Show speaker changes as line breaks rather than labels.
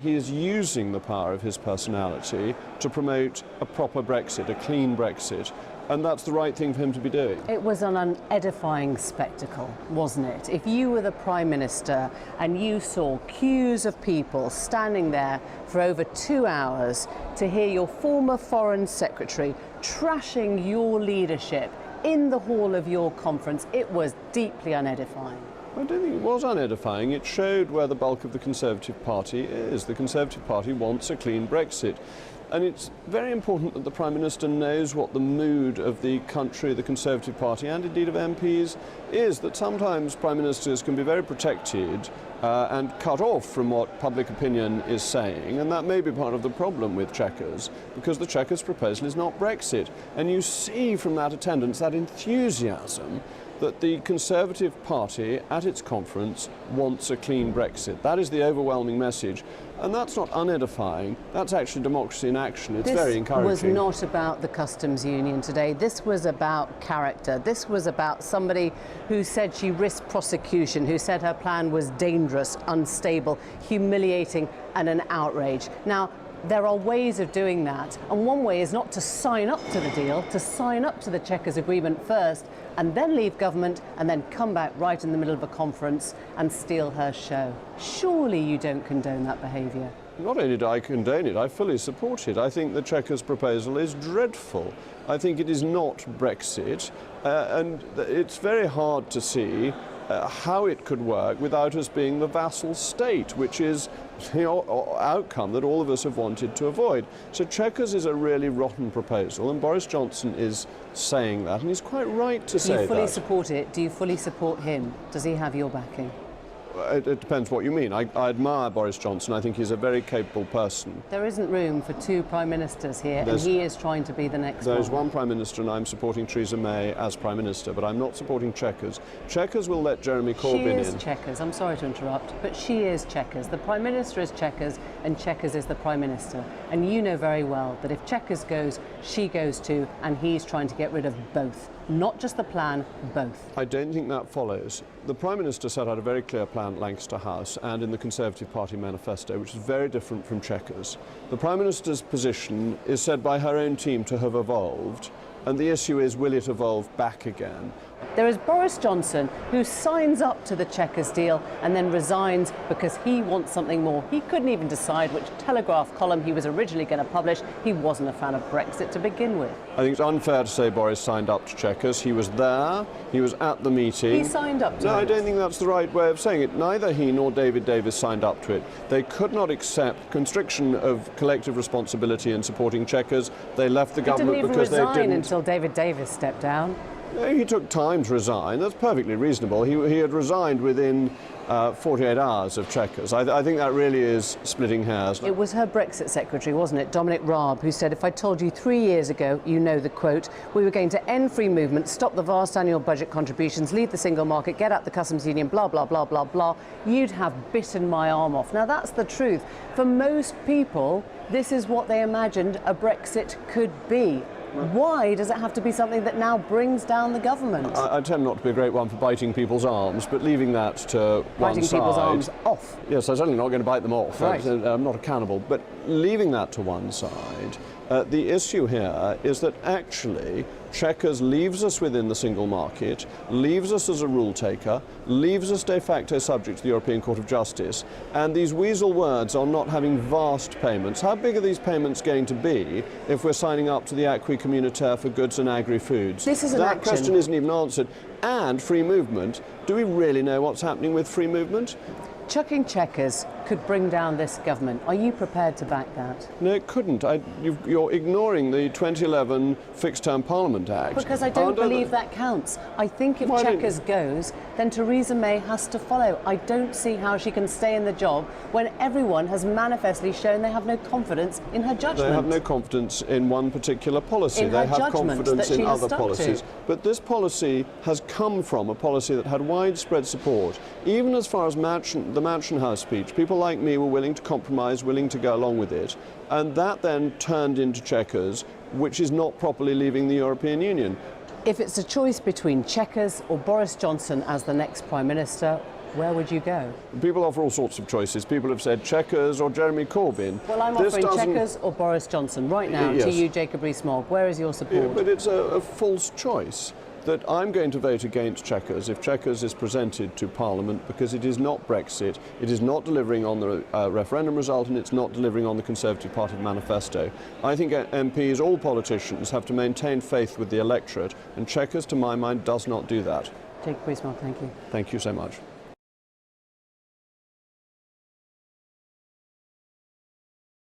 He is using the power of his personality to promote a proper Brexit, a clean Brexit, and that's the right thing for him to be doing.
It was an unedifying spectacle, wasn't it? If you were the Prime Minister and you saw queues of people standing there for over 2 hours to hear your former Foreign Secretary trashing your leadership in the hall of your conference, it was deeply unedifying.
I don't think it was unedifying. It showed where the bulk of the Conservative Party is. The Conservative Party wants a clean Brexit. And it's very important that the Prime Minister knows what the mood of the country, the Conservative Party, and indeed of MPs is, that sometimes Prime Ministers can be very protected and cut off from what public opinion is saying, and that may be part of the problem with Chequers, because the Chequers proposal is not Brexit. And you see from that attendance, that enthusiasm, that the Conservative Party at its conference wants a clean Brexit. That is the overwhelming message. And that's not unedifying, that's actually democracy in action. It's very encouraging.
This was not about the customs union today. This was about character. This was about somebody who said she risked prosecution, who said her plan was dangerous, unstable, humiliating, and an outrage. Now, there are ways of doing that, and one way is not to sign up to the deal, to sign up to the Chequers agreement first, and then leave government, and then come back right in the middle of a conference and steal her show. Surely you don't condone that behaviour.
Not only do I condone it, I fully support it. I think the Chequers proposal is dreadful. I think it is not Brexit, and it's very hard to see how it could work without us being the vassal state, which is the outcome that all of us have wanted to avoid. So Chequers is a really rotten proposal, and Boris Johnson is saying that, and he's quite right to say that.
Do you fully support it? Do you fully support him? Does he have your backing?
It depends what you mean. I admire Boris Johnson. I think he's a very capable person.
There isn't room for two Prime Ministers here, and he is trying to be the next one.
There's one Prime Minister, and I'm supporting Theresa May as Prime Minister, but I'm not supporting Chequers. Chequers will let Jeremy Corbyn in.
She is Chequers. I'm sorry to interrupt, but she is Chequers. The Prime Minister is Chequers, and Chequers is the Prime Minister. And you know very well that if Chequers goes, she goes too, and he's trying to get rid of both. Not just the plan, both.
I don't think that follows. The Prime Minister set out a very clear plan at Lancaster House and in the Conservative Party manifesto, which is very different from Chequers. The Prime Minister's position is said by her own team to have evolved, and the issue is, will it evolve back again?
There is Boris Johnson, who signs up to the Chequers deal and then resigns because he wants something more. He couldn't even decide which Telegraph column he was originally going to publish. He wasn't a fan of Brexit to begin with.
I think it's unfair to say Boris signed up to Chequers. He was there, he was at the meeting.
He signed up to it.
No, I don't think that's the right way of saying it. Neither he nor David Davis signed up to it. They could not accept constriction of collective responsibility in supporting Chequers. They left the government because they didn't.
He didn't even resign until David Davis stepped down.
He took time to resign. That's perfectly reasonable. He had resigned within 48 hours of Chequers. I think that really is splitting hairs.
It was her Brexit secretary, wasn't it, Dominic Raab, who said, if I told you 3 years ago, you know the quote, we were going to end free movement, stop the vast annual budget contributions, leave the single market, get out the customs union, blah, blah, blah, blah, blah, you'd have bitten my arm off. Now, that's the truth. For most people, this is what they imagined a Brexit could be. Why does it have to be something that now brings down the government?
I tend not to be a great one for biting people's arms, but leaving that to one side...
Biting people's arms off?
Yes, I'm certainly not going to bite them off.
Right.
I'm not a cannibal. But leaving that to one side, the issue here is that actually Chequers leaves us within the single market, leaves us as a rule taker, leaves us de facto subject to the European Court of Justice, and these weasel words on not having vast payments. How big are these payments going to be if we're signing up to the acquis communautaire for goods and agri-foods?
This is an
That question isn't even answered. And free movement. Do we really know what's happening with free movement?
Chucking Chequers could bring down this government. Are you prepared to back that?
No, it couldn't. You're ignoring the 2011 Fixed-Term Parliament Act.
Because I don't believe that counts. I think if Chequers goes, then Theresa May has to follow. I don't see how she can stay in the job when everyone has manifestly shown they have no confidence in her judgment.
They have no confidence in one particular policy. They have confidence in other policies. But this policy has come from a policy that had widespread support. Even as far as the Mansion House speech, people like me were willing to compromise, willing to go along with it. And that then turned into Chequers, which is not properly leaving the European Union.
If it's a choice between Chequers or Boris Johnson as the next Prime Minister, where would you go?
People offer all sorts of choices. People have said Chequers or Jeremy Corbyn.
Well, I'm offering Chequers or Boris Johnson right now to you, Jacob Rees-Mogg. Where is your support?
Yeah, but it's a false choice. That I'm going to vote against Chequers if Chequers is presented to Parliament because it is not Brexit, it is not delivering on the referendum result, and it's not delivering on the Conservative Party manifesto. I think MPs, all politicians, have to maintain faith with the electorate, and Chequers, to my mind, does not do that.
Jacob Rees-Mogg, thank you.
Thank you so much.